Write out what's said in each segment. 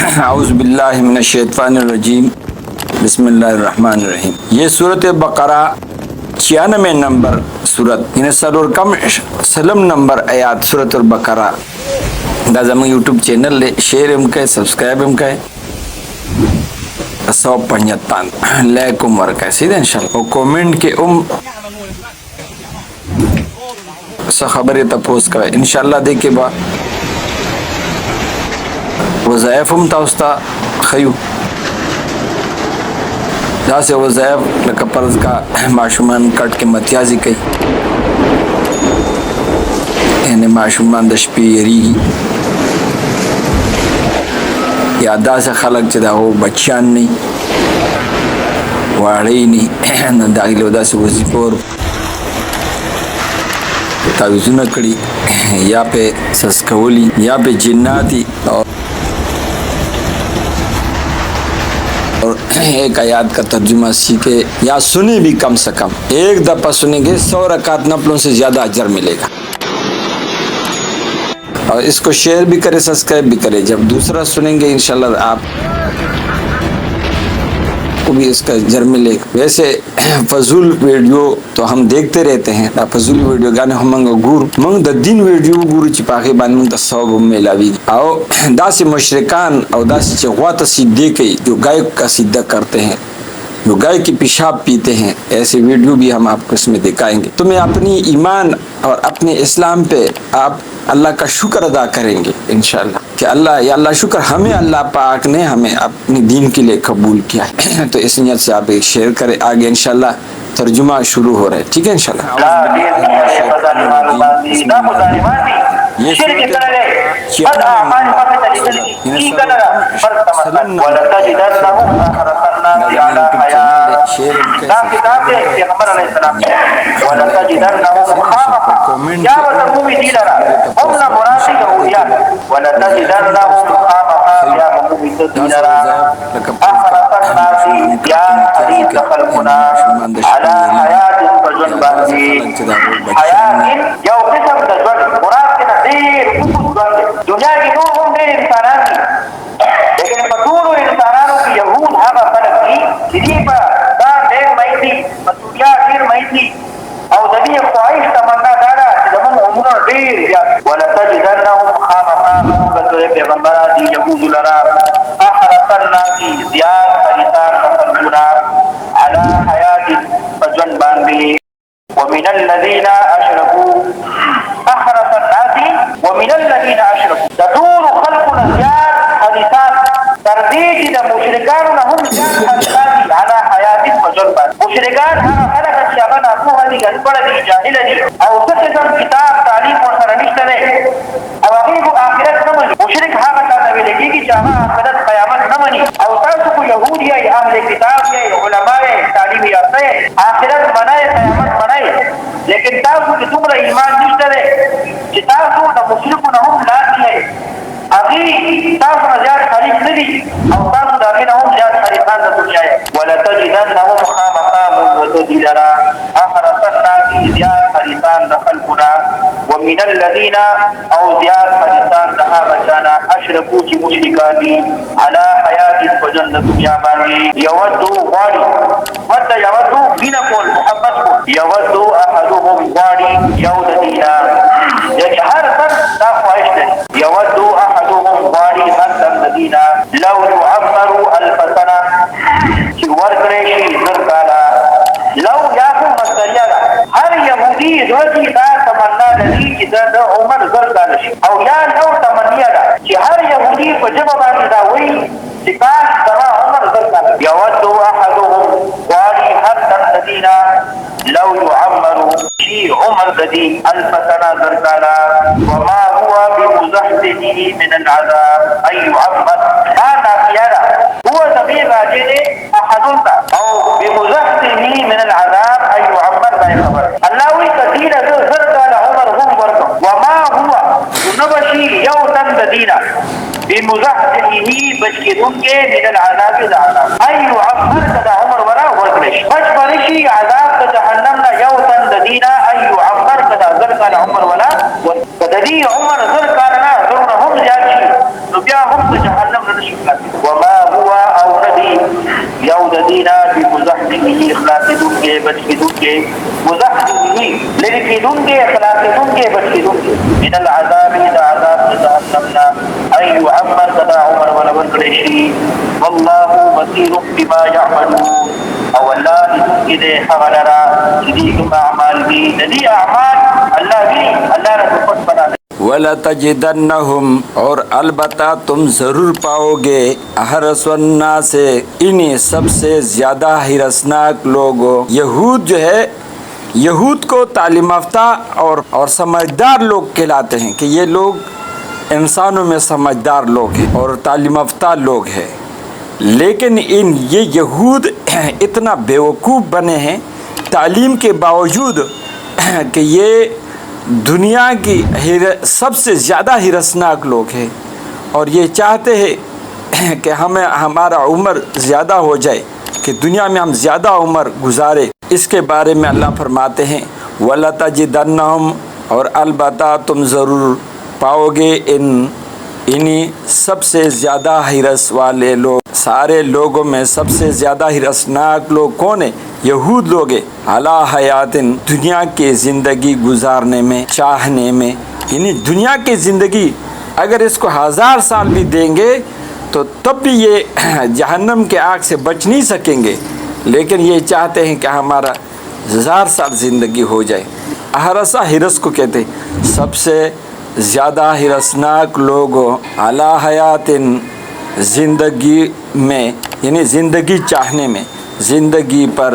اعوذ باللہ من الشیطان الرجیم، بسم اللہ الرحمن الرحیم۔ یہ صورت بقرہ 96 نمبر صورت، یعنی سلور کم سلم نمبر آیات صورت البقرہ دا زمان یوٹیوب چینل لے شیئر ہم کہے، سبسکرائب ہم کہے، 155 لائک ہم ورکا سیدھا انشاءاللہ، اور کومنٹ کے سا خبری تپوس کا انشاءاللہ دیکھے با وظائف ہم تاوستا خیو دا سے وظائف لکا پرز کا معشومان کٹ کے متیازی کئی، یعنی معشومان دشپی یریگی، یا دا سے خلق چدا ہو بچیان نہیں وارئی نہیں داگلو دا سے وظیفور تاویزونه کړي یا په سسکولی یا په جناتی اور ایک آیات کا ترجمہ سیکھے یا سنے بھی کم سے کم، ایک دفعہ سنیں گے 100 رکعت نفلوں سے زیادہ اجر ملے گا، اور اس کو شیئر بھی کرے، سبسکرائب بھی کرے، جب دوسرا سنیں گے انشاءاللہ آپ کو بھی اس کا اجر ملے گا۔ ویسے فضول ویڈیو تو ہم دیکھتے رہتے ہیں، دا فضول ویڈیو گانے ہم منگا گور منگ دا دین ویڈیو گورو چی پاکی بان منگ دا ثواب ہم ملاوی، او دا سے مشرکان او دا سے چغوات سیدھے کئی جو گائے کا سیدھا کرتے ہیں، جو گائے کی پیشاب پیتے ہیں، ایسے ویڈیو بھی ہم آپ کو اس میں دکھائیں گے۔ تمہیں اپنی ایمان اور اپنے اسلام پہ آپ اللہ کا شکر ادا کریں گے انشاءاللہ کہ اللہ یا اللہ شکر ہمیں اللہ پاک نے ہمیں اپنی دین کے لیے قبول کیا ہے۔ تو اس نیت سے آپ ایک شیئر کریں، آگے انشاءاللہ ترجمہ شروع ہو رہا ہے، ٹھیک ہے انشاءاللہ۔ دنیا کی نور ہم دیر انسانان کی، لیکن پتورو انسانانو کی یہود حقا خلق کی جدی پا دا دیر مئی تھی، مسئولیا دیر مئی تھی، او دبی خواہش تمنا دادا چیزمون عمرو دیر یا وَلَتَجِدَنَّهُمْ خَامَقَا مُوْقَتُرِ پیغمبرہ دی یہود لرا احرصنا کی زیاد خریطان خلقنا علا حیات فجن باندی ومن الذین اشرکوا احرص الناس ومن الذين اشركوا تدور خلقنا زياد حديثات ترديد دا مشركان هم زياد حديثات على حياة فجربا مشركان هذا خلق الشيخنا ابوها دي جنبرا دي جاهلة دي او تسجم كتاب تعليم وصرنشت لي او اغيب آخرت نمني مشرك هذا كان بلقي کی جاہا آخرت قیامت نمنی او تاسو یہود یا اہل کتاب یا علماء تعلیم یافتہ آخرت منائے قیامت منائے، لیکن تاسو کی تمہرا ایمان نشتہ ہے کہ تاسو دا مشرکو نهم لاتی ہے اغی تاسو نزیاد خریف ندی او تاسو دا اغی نهم زیاد خریفان دا دنیا ہے وَلَتَجِدَنَّهُمْ خَامَقَا مُوْقَتُرِ لَرَا احرص الناس زیاد خریفان دا خلقنا ومن الذین او زیاد خریفان دا بچانا اشرکو چی مشرکانی علا حیات فجن دنیا بانی یودو غاری ود یودو بین کول محبت کو یودو احدهم غاری یود دینا، یعنی ہر سن دا خواہش دے یودو احدهم غاری ہر سن دینا لو یعمروا الف سنہ چی ورکریشی زرکالا لو یاکو مصدریہ دا ہر یہودی دوچی دا تمنا لدی چی دا عمر زرکالا شی او یا لو تمنیہ دا چی ہر یہودی پا جبابانی دا وی چکاش دما عمر زرکالا یودو احدهم غاری ہر سن دینا لو يعمروا شي عمر ددي 1000 سنة زرقالا وما هو بمزحزحه من العذاب أي يعمر هذا زيادة هو ضمير راجع أحدنا أو بمزحزحه من العذاب أي يعمر لا خبر الله كثير زرقالا عمر هم ورقم وما هو نبشي يوتن ددينا بمزحزحه بشكدون کے من العذاب العذاب أي يعمر كذا عمر ولا ورقلش بشبرشي عذاب جهنم لا يوتن ددينا أي يعمر كذا زرقالا عمر ولا وددي عمر زرقالا زرنا هم جاتشي نبيا هم جهنم نشوف وما هو او ندی یو ددینا بمزحزحه اخلاصدون کے بچکدون کے مزحزحه لرکدون کے اخلاصدون کے بچکدون کے من العذاب اذا عذاب جہنمنا ان يعمر تدا عمر ولون کرشی والله بصیر بما يعملون او اللہ دې دې خبررا دې اعمال بھی ندی اعمال اللہ بھی اللہ نے پٹ بنا وَلَتَجِدَنَّهُمْ اور البتہ تم ضرور پاؤ گے احرص الناس سے انہیں سب سے زیادہ ہرسناک لوگ یہود جو ہے، یہود کو تعلیم یافتہ اور سمجھدار لوگ کہلاتے ہیں کہ یہ لوگ انسانوں میں سمجھدار لوگ ہیں اور تعلیم یافتہ لوگ ہیں، لیکن یہ یہود اتنا بیوقوف بنے ہیں تعلیم کے باوجود کہ یہ دنیا کی سب سے زیادہ ہرسناک لوگ ہیں، اور یہ چاہتے ہیں کہ ہمارا عمر زیادہ ہو جائے، کہ دنیا میں ہم زیادہ عمر گزارے۔ اس کے بارے میں اللہ فرماتے ہیں وَلَتَجِدَنَّهُمْ اور البتہ تم ضرور پاؤ گے انہی سب سے زیادہ ہرس والے لوگ، سارے لوگوں میں سب سے زیادہ ہرسناک لوگ کون ہیں؟ یہود لوگ ہیں، علی حیات دنیا کی زندگی گزارنے میں، چاہنے میں، یعنی دنیا کی زندگی اگر اس کو 1000 سال بھی دیں گے تو تب بھی یہ جہنم کے آگ سے بچ نہیں سکیں گے، لیکن یہ چاہتے ہیں کہ ہمارا 1000 سال زندگی ہو جائے۔ احرسہ ہرس کو کہتے ہیں، سب سے زیادہ ہرسناک لوگ علی حیات زندگی میں، یعنی زندگی چاہنے میں، زندگی پر،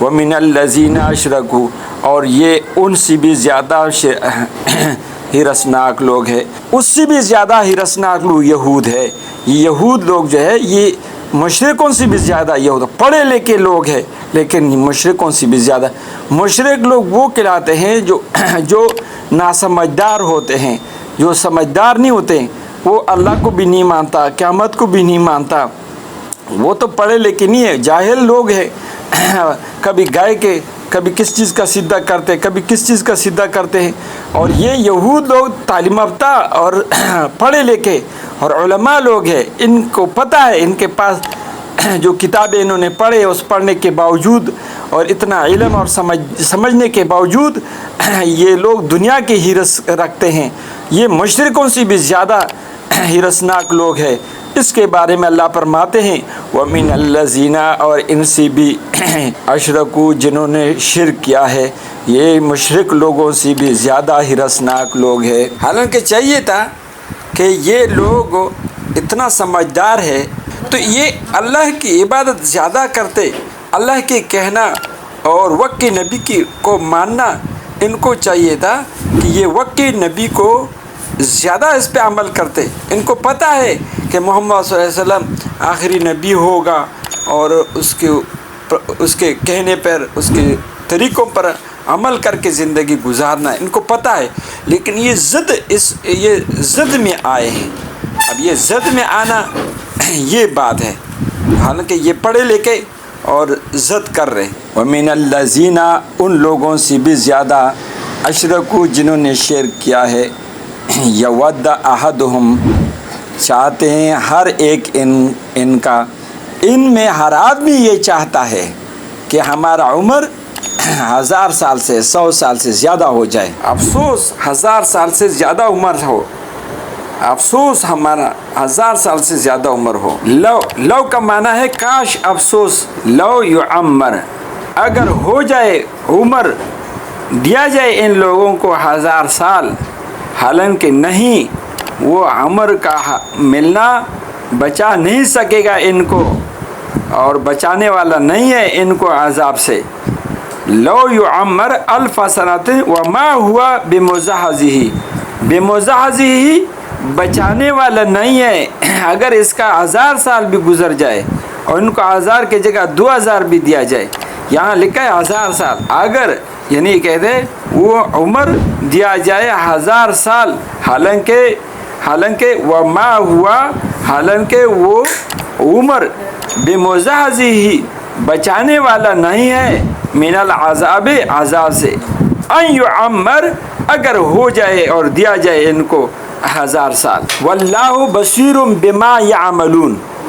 وَمِنَ الَّذِينَ أَشْرَكُوا اور یہ ان سے بھی زیادہ ہرسناک لوگ ہیں، اس سے بھی زیادہ ہرسناک لوگ یہود ہے۔ یہ یہود لوگ جو ہے یہ مشرکوں سے بھی زیادہ یہود پڑھے لکھے لوگ ہیں، لیکن مشرکوں سے بھی زیادہ مشرک لوگ وہ کہلاتے ہیں جو ناسمجھدار ہوتے ہیں، جو سمجھدار نہیں ہوتے، وہ اللہ کو بھی نہیں مانتا، قیامت کو بھی نہیں مانتا، وہ تو پڑھے لکھے نہیں ہے، جاہل لوگ ہیں، کبھی گائے کے کبھی کس چیز کا سجدہ کرتے، کبھی کس چیز کا سجدہ کرتے ہیں۔ اور یہ یہود لوگ تعلیم یافتہ اور پڑھے لکھے اور علماء لوگ ہیں، ان کو پتہ ہے، ان کے پاس جو کتابیں انہوں نے پڑھے، اس پڑھنے کے باوجود اور اتنا علم اور سمجھنے کے باوجود یہ لوگ دنیا کی ہرس رکھتے ہیں، یہ مشرکوں سے بھی زیادہ ہرسناک لوگ ہیں۔ اس کے بارے میں اللہ فرماتے ہیں وَمِنَ الَّذِينَ اور ان سے بھی اشرکو جنہوں نے شرک کیا ہے، یہ مشرک لوگوں سے بھی زیادہ ہرسناک لوگ ہیں۔ حالانکہ چاہیے تھا کہ یہ لوگ اتنا سمجھدار ہے تو یہ اللہ کی عبادت زیادہ کرتے، اللہ کے کہنا اور وقت کے نبی کو ماننا ان کو چاہیے تھا کہ یہ وقت کے نبی کو زیادہ اس پہ عمل کرتے۔ ان کو پتہ ہے کہ محمد صلی اللہ علیہ وسلم آخری نبی ہوگا اور اس کے کہنے پر، اس کے طریقوں پر عمل کر کے زندگی گزارنا ان کو پتہ ہے، لیکن یہ ضد میں آئے ہیں۔ اب یہ ضد میں آنا یہ بات ہے، حالانکہ یہ پڑھے لکھے اور ضد کر رہے۔ وَمِنَ الَّذِينَ ان لوگوں سے بھی زیادہ اشرکو جنہوں نے شرک کیا ہے، یود احدہم چاہتے ہیں ہر ایک ان کا، ان میں ہر آدمی یہ چاہتا ہے کہ ہمارا عمر 1000 سال سے 100 سال سے زیادہ ہو جائے۔ افسوس 1000 سال سے زیادہ عمر ہو، افسوس ہمارا 1000 سال سے زیادہ عمر ہو۔ لو کا معنی ہے کاش، افسوس، لو یعمر اگر ہو جائے عمر، دیا جائے ان لوگوں کو 1000 سال، حالانکہ نہیں، وہ عمر کا ملنا بچا نہیں سکے گا ان کو، اور بچانے والا نہیں ہے ان کو عذاب سے۔ لو یعمر الف سنۃ وما ہوا بمزحزحہ بچانے والا نہیں ہے، اگر اس کا 1000 سال بھی گزر جائے اور ان کو 1000 کی جگہ 2000 بھی دیا جائے، یہاں لکھا ہے 1000 سال، اگر یعنی کہتے وہ عمر دیا جائے 1000 سال، حالانکہ وما ہوا، حالانکہ وہ عمر بمزحزحہ بچانے والا نہیں ہے، من العذاب عذاب سے، ان یعمر اگر ہو جائے اور دیا جائے ان کو 1000 سال۔ واللہ بصیر بما یعملون